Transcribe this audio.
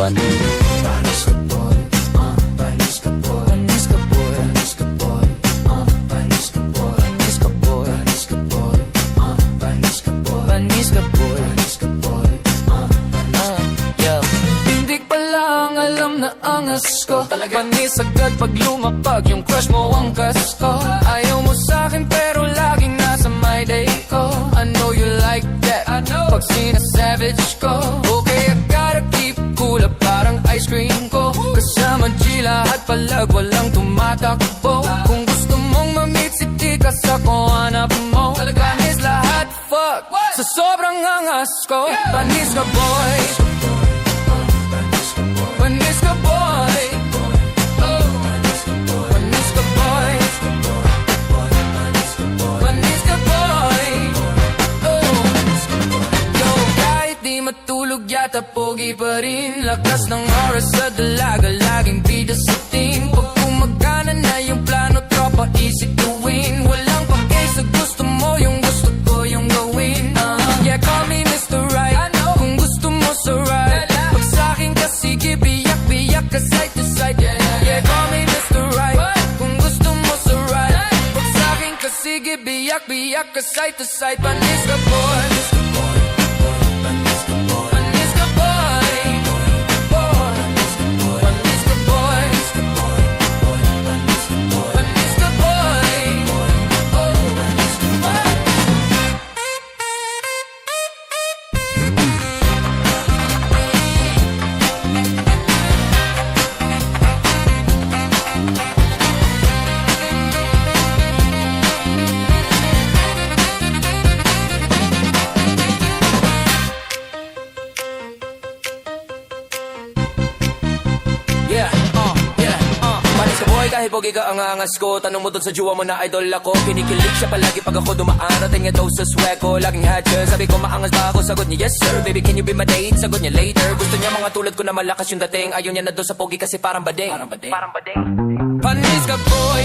Ban. Panis ka boy, panis ka boy, panis ka boy, panis ka boy, panis ka boy, panis ka boy, panis ka boy, panis ka boy, panis ka boy, panis ka boy, yeah. Hindi pa lang alam na angas ko, panis agad pag lumapag yung crush mo ang kas ko. Ayaw mo sa'kin pero laging nasa my day ko. I know you like that, pag sinasavage ko. Okay, I gotta keep cool up parang ice cream ko. Kasama G lahat palag walang tumatakbo. Kung gusto mong mamit si Tika sa kung hanap mo, panis lahat fuck sa sobrang angas ko. Panis ka boy, panis ka boy, panis ka boy, panis ka boy. Yo, kahit di matulog yata pogi pa rin. Lakas ng oras sa dalaga, laging bida sa team. Pag kumagana na yung plano, tropa easy to win. Walang pake sa gusto mo, yung gusto ko yung gawin. Yeah, call me Mr. Right, kung gusto mo sa right. Pag sa'kin ka sige, biyak ka side to side. Yeah, call me Mr. Right, kung gusto mo sa right. Pag sa'kin ka sige, biyak ka side to side. Panis ka boy, panis ka boy, panis ka boy, panis ka boy, panis ka boy. Panis ka boy, kahit pogi ka ang angas ko. Tanong mo dun sa jowa mo na idol ako. Kinikilig siya palagi pag ako dumaan. Rating niya daw sa swag ko, laging hatcher. Sabi ko maangas ba ako, sagot niya yes sir. Baby can you be my date, sagot niya later. Gusto niya mga tulad ko na malakas yung dating. Ayaw niya na doon sa pogi kasi parang bading. Panis ka boy,